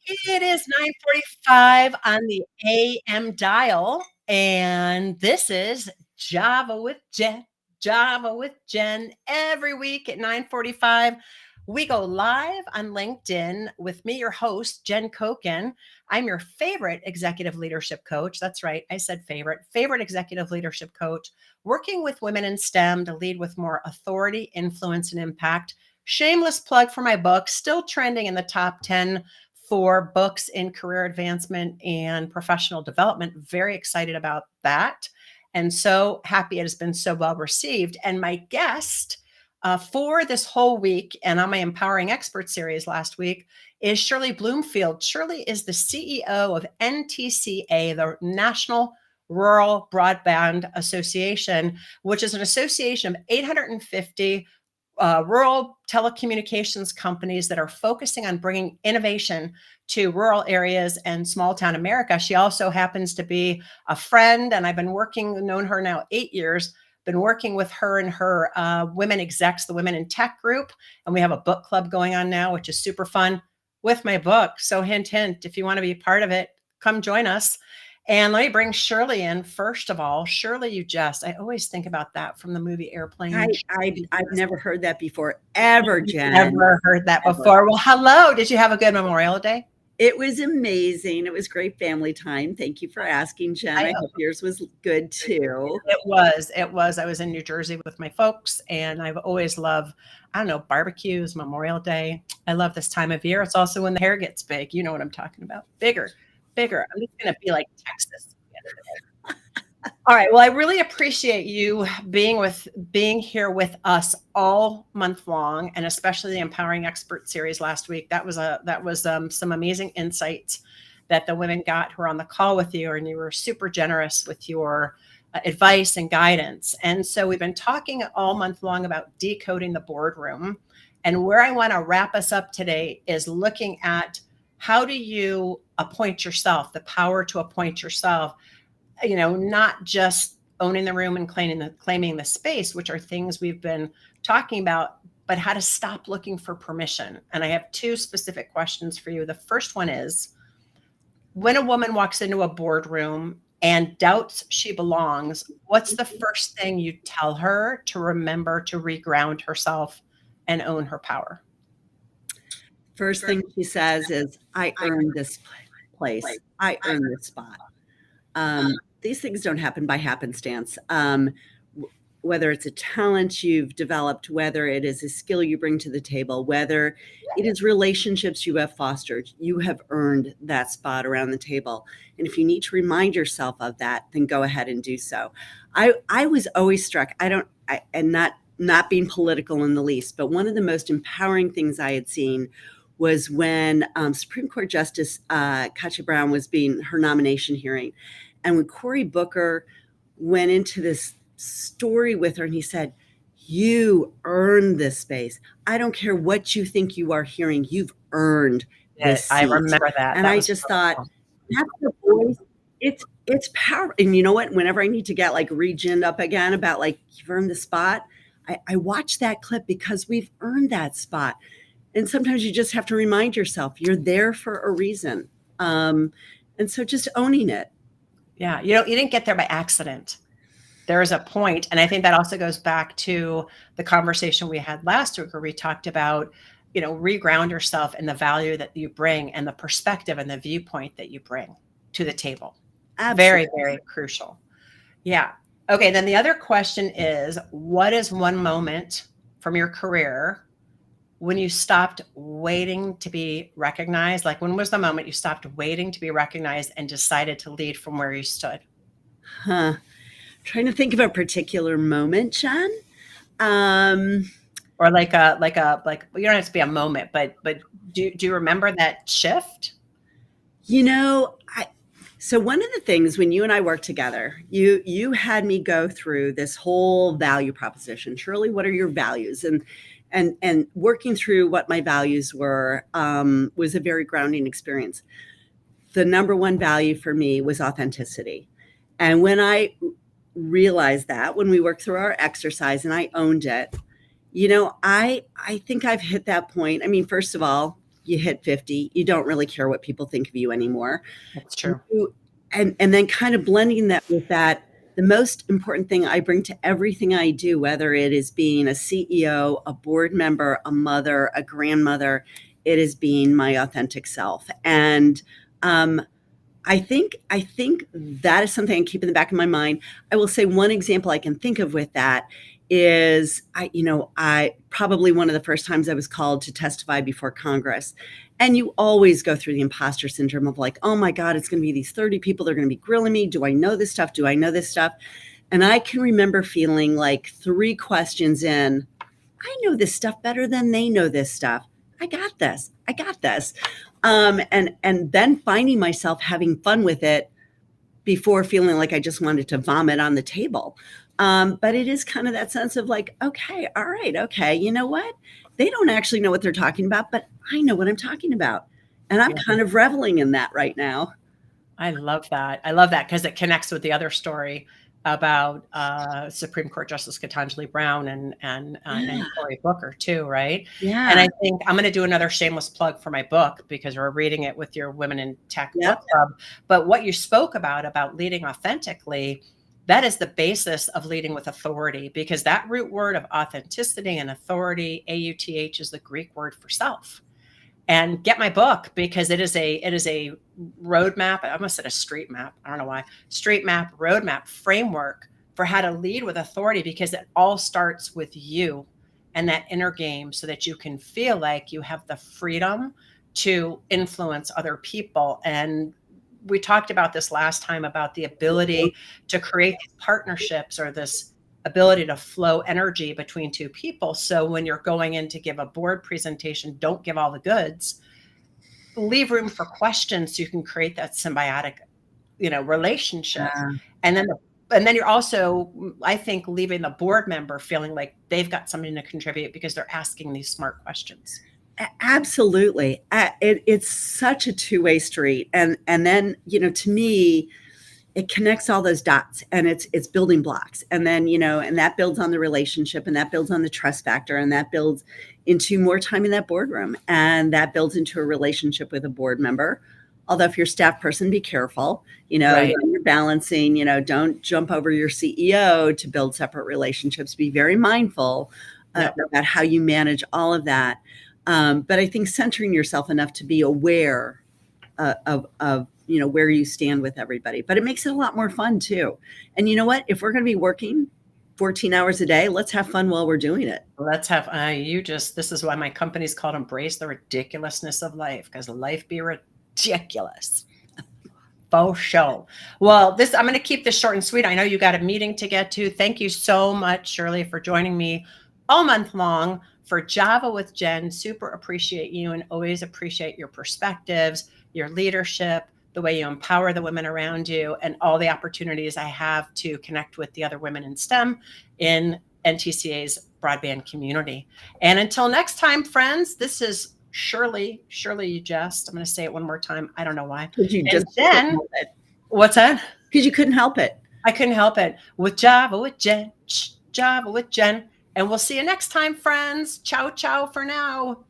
It is 9:45 on the AM dial, and this is Java with Jen. Java with Jen. Every week at 9:45, we go live on LinkedIn with me, your host, Jen Koken. I'm your favorite executive leadership coach. That's right, I said favorite executive leadership coach, working with women in STEM to lead with more authority, influence, and impact. Shameless plug for my book, still trending in the top 10 for books in career advancement and professional development. Very excited about that. And so happy it has been so well received. And my guest for this whole week and on my Empowering Expert series last week is Shirley Bloomfield. Shirley is the CEO of NTCA, the National Rural Broadband Association, which is an association of 850 rural telecommunications companies that are focusing on bringing innovation to rural areas and small town America. She also happens to be a friend, and I've been known her now 8 years, been working with her and her women execs, the Women in Tech group. And we have a book club going on now, which is super fun with my book. So hint, hint, if you want to be part of it, come join us. And let me bring Shirley in. First of all, Shirley, I always think about that from the movie Airplane. I've never heard that before, ever, Jen. Never heard that before. Well, hello. Did you have a good Memorial Day? It was amazing. It was great family time. Thank you for asking, Jen. I hope yours was good too. It was. I was in New Jersey with my folks, and I've always loved, barbecues, Memorial Day. I love this time of year. It's also when the hair gets big. You know what I'm talking about. Bigger. I'm just going to be like Texas. All right. Well, I really appreciate you being here with us all month long, and especially the Empowering Expert series last week. That was some amazing insights that the women got who were on the call with you, and you were super generous with your advice and guidance. And so we've been talking all month long about decoding the boardroom, and where I want to wrap us up today is looking at how do you appoint yourself, the power to appoint yourself. Not just owning the room and claiming the space, which are things we've been talking about, but how to stop looking for permission. And I have two specific questions for you. The first one is, when a woman walks into a boardroom and doubts she belongs, what's the first thing you tell her to remember to reground herself and own her power? First thing she says is, I earned this place. I earned this spot. These things don't happen by happenstance. Whether it's a talent you've developed, whether it is a skill you bring to the table, whether it is relationships you have fostered, you have earned that spot around the table. And if you need to remind yourself of that, then go ahead and do so. I was always struck, and not being political in the least, but one of the most empowering things I had seen was when Supreme Court Justice Katja Brown was being her nomination hearing. And when Cory Booker went into this story with her and he said, you earned this space. I don't care what you think you are hearing. You've earned this seat. I remember that. And I just thought, that's the voice. It's power. And you know what? Whenever I need to get re-ginned up again about you've earned the spot, I watch that clip because we've earned that spot. And sometimes you just have to remind yourself you're there for a reason. And so just owning it. Yeah. You didn't get there by accident. There is a point. And I think that also goes back to the conversation we had last week where we talked about, reground yourself in the value that you bring and the perspective and the viewpoint that you bring to the table. Absolutely. Very, very crucial. Yeah. Okay. Then the other question is, what is one moment from your career when you stopped waiting to be recognized? When was the moment you stopped waiting to be recognized and decided to lead from where you stood? Trying to think of a particular moment, Jen. Or you don't have to be a moment, but do you remember that shift? So one of the things when you and I worked together, you had me go through this whole value proposition. Shirley, what are your values? And working through what my values were was a very grounding experience. The number one value for me was authenticity. And when I realized that, when we worked through our exercise and I owned it, I think I've hit that point. I mean, first of all, you hit 50, you don't really care what people think of you anymore. That's true. And then kind of blending that with that, the most important thing I bring to everything I do, whether it is being a CEO, a board member, a mother, a grandmother, it is being my authentic self. And I think that is something I keep in the back of my mind. I will say one example I can think of with that is I probably one of the first times I was called to testify before Congress. And you always go through the imposter syndrome of like, oh my God, it's going to be these 30 people. They're going to be grilling me. Do I know this stuff? Do I know this stuff? And I can remember feeling like 3 questions in, I know this stuff better than they know this stuff. I got this. I got this. And then finding myself having fun with it before feeling like I just wanted to vomit on the table. But it is kind of that sense of like, okay, all right, okay, you know what? They don't actually know what they're talking about, but I know what I'm talking about. And I'm kind of reveling in that right now. I love that. I love that because it connects with the other story about Supreme Court Justice Ketanji Brown and Cory Booker too, right? Yeah. And I think I'm going to do another shameless plug for my book because we're reading it with your Women in Tech book club. But what you spoke about leading authentically, that is the basis of leading with authority, because that root word of authenticity and authority, AUTH, is the Greek word for self. And get my book because it is a roadmap. I almost said a street map. I don't know why. Street map, roadmap, framework for how to lead with authority, because it all starts with you and that inner game so that you can feel like you have the freedom to influence other people. And we talked about this last time about the ability to create these partnerships, or this ability to flow energy between 2 people. So when you're going in to give a board presentation, don't give all the goods. Leave room for questions so you can create that symbiotic, relationship. And then you're also, I think, leaving the board member feeling like they've got something to contribute because they're asking these smart questions. Absolutely. It's such a two-way street. And then, to me, it connects all those dots, and it's building blocks. And then, and that builds on the relationship, and that builds on the trust factor, and that builds into more time in that boardroom. And that builds into a relationship with a board member. Although if you're a staff person, be careful, Right. when you're balancing, don't jump over your CEO to build separate relationships. Be very mindful about how you manage all of that. But I think centering yourself enough to be aware of where you stand with everybody, but it makes it a lot more fun too. And you know what? If we're going to be working 14 hours a day, let's have fun while we're doing it. Let's have, this is why my company's called Embrace the Ridiculousness of Life, because life be ridiculous. Faux show. Well, I'm going to keep this short and sweet. I know you got a meeting to get to. Thank you so much, Shirley, for joining me all month long for Java with Jen. Super appreciate you, and always appreciate your perspectives, your leadership, the way you empower the women around you, and all the opportunities I have to connect with the other women in STEM in NTCA's broadband community. And until next time, friends, this is Shirley, I'm going to say it one more time. I don't know why. What's that? Because you couldn't help it. I couldn't help it. With Java with Jen, Java with Jen. And we'll see you next time, friends. Ciao, ciao for now.